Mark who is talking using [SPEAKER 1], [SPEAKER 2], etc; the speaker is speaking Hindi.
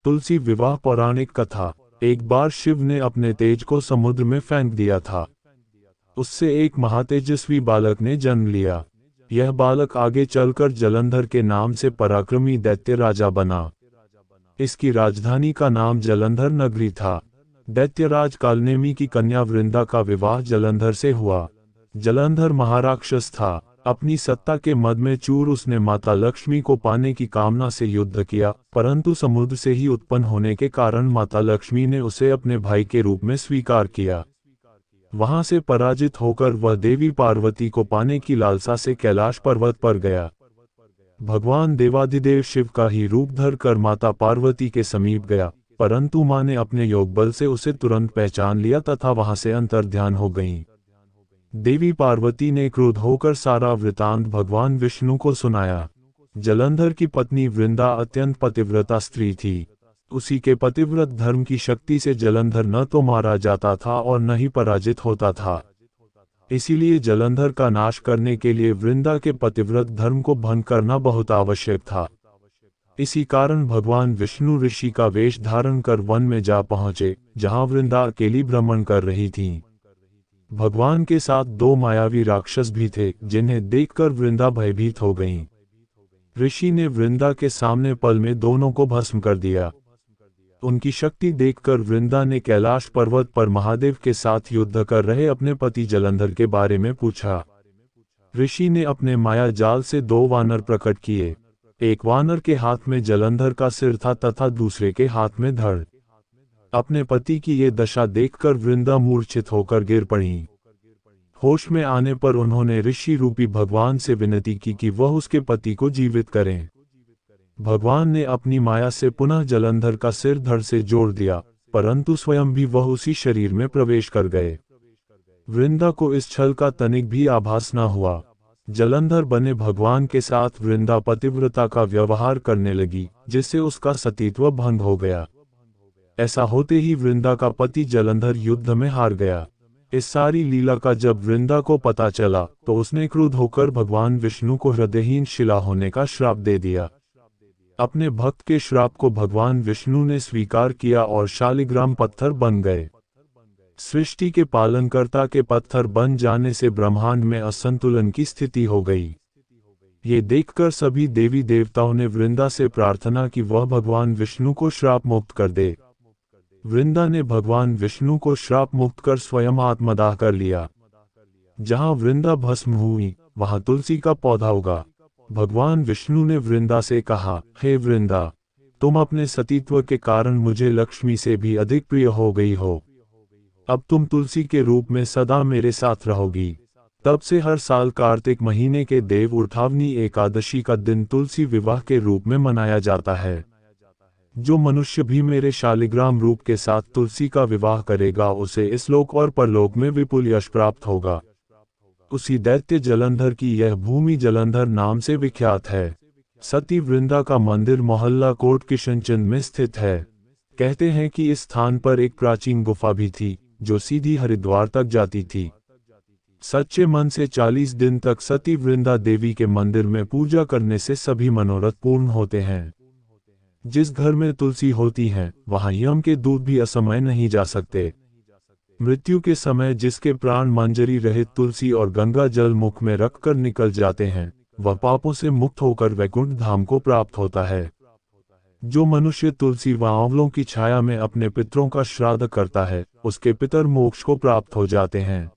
[SPEAKER 1] तुलसी विवाह पौराणिक कथा। एक बार शिव ने अपने तेज को समुद्र में फेंक दिया था। उससे एक महातेजस्वी बालक ने जन्म लिया। यह बालक आगे चलकर जलंधर के नाम से पराक्रमी दैत्य राजा बना। इसकी राजधानी का नाम जलंधर नगरी था। दैत्यराज कालनेमी की कन्या वृंदा का विवाह जलंधर से हुआ। जलंधर महाराक्षस था। अपनी सत्ता के मद में चूर उसने माता लक्ष्मी को पाने की कामना से युद्ध किया, परंतु समुद्र से ही उत्पन्न होने के कारण माता लक्ष्मी ने उसे अपने भाई के रूप में स्वीकार किया। वहां से पराजित होकर वह देवी पार्वती को पाने की लालसा से कैलाश पर्वत पर गया। भगवान देवाधिदेव शिव का ही रूप धर कर माता पार्वती के समीप गया, परंतु मां ने अपने योग बल से उसे तुरंत पहचान लिया तथा वहां से अंतर्ध्यान हो गईं। देवी पार्वती ने क्रोध होकर सारा वृतांत भगवान विष्णु को सुनाया। जलंधर की पत्नी वृंदा अत्यंत पतिव्रता स्त्री थी। उसी के पतिव्रत धर्म की शक्ति से जलंधर न तो मारा जाता था और न ही पराजित होता था। इसीलिए जलंधर का नाश करने के लिए वृंदा के पतिव्रत धर्म को भंग करना बहुत आवश्यक था। इसी कारण भगवान विष्णु ऋषि का वेश धारण कर वन में जा पहुंचे, जहां वृंदा अकेली भ्रमण कर रही थीं। भगवान के साथ दो मायावी राक्षस भी थे, जिन्हें देखकर वृंदा भयभीत हो गईं। ऋषि ने वृंदा के सामने पल में दोनों को भस्म कर दिया। उनकी शक्ति देखकर वृंदा ने कैलाश पर्वत पर महादेव के साथ युद्ध कर रहे अपने पति जलंधर के बारे में पूछा। ऋषि ने अपने माया जाल से दो वानर प्रकट किए। एक वानर के हाथ में जलंधर का सिर था तथा दूसरे के हाथ में धड़। अपने पति की ये दशा देखकर वृंदा मूर्छित होकर गिर पड़ी। होश में आने पर उन्होंने ऋषि रूपी भगवान से विनती की कि वह उसके पति को जीवित करें। भगवान ने अपनी माया से पुनः जलंधर का सिर धड़ से जोड़ दिया, परंतु स्वयं भी वह उसी शरीर में प्रवेश कर गए। वृंदा को इस छल का तनिक भी आभास न हुआ। जलंधर बने भगवान के साथ वृंदा पतिव्रता का व्यवहार करने लगी, जिससे उसका सतीत्व भंग हो गया। ऐसा होते ही वृंदा का पति जलंधर युद्ध में हार गया। इस सारी लीला का जब वृंदा को पता चला तो उसने क्रुद्ध होकर भगवान विष्णु को हृदयहीन शिला होने का श्राप दे दिया। अपने भक्त के श्राप को भगवान विष्णु ने स्वीकार किया और शालिग्राम पत्थर बन गए। सृष्टि के पालनकर्ता के पत्थर बन जाने से ब्रह्मांड में असंतुलन की स्थिति हो गई। ये देखकर सभी देवी देवताओं ने वृंदा से प्रार्थना की वह भगवान विष्णु को श्राप मुक्त कर दे। वृंदा ने भगवान विष्णु को श्राप मुक्त कर स्वयं आत्मदाह कर लिया। जहां वृंदा भस्म हुई, वहां तुलसी का पौधा उगा। भगवान विष्णु ने वृंदा से कहा, हे वृंदा, तुम अपने सतीत्व के कारण मुझे लक्ष्मी से भी अधिक प्रिय हो गई हो। अब तुम तुलसी के रूप में सदा मेरे साथ रहोगी। तब से हर साल कार्तिक महीने के देव उठावनी एकादशी का दिन तुलसी विवाह के रूप में मनाया जाता है। जो मनुष्य भी मेरे शालिग्राम रूप के साथ तुलसी का विवाह करेगा, उसे इस लोक और परलोक में विपुल यश प्राप्त होगा। उसी दैत्य जलंधर की यह भूमि जलंधर नाम से विख्यात है। सती वृंदा का मंदिर मोहल्ला कोट किशनचंद में स्थित है। कहते हैं कि इस स्थान पर एक प्राचीन गुफा भी थी, जो सीधी हरिद्वार तक जाती थी। सच्चे मन से 40 दिन तक सती वृंदा देवी के मंदिर में पूजा करने से सभी मनोरथ पूर्ण होते हैं। जिस घर में तुलसी होती है, वहां यम के दूत भी असमय नहीं जा सकते। मृत्यु के समय जिसके प्राण मंजरी रहित तुलसी और गंगा जल मुख में रखकर निकल जाते हैं, वह पापों से मुक्त होकर वैकुंठ धाम को प्राप्त होता है। जो मनुष्य तुलसी व आंवलों की छाया में अपने पितरों का श्राद्ध करता है, उसके पितर मोक्ष को प्राप्त हो जाते हैं।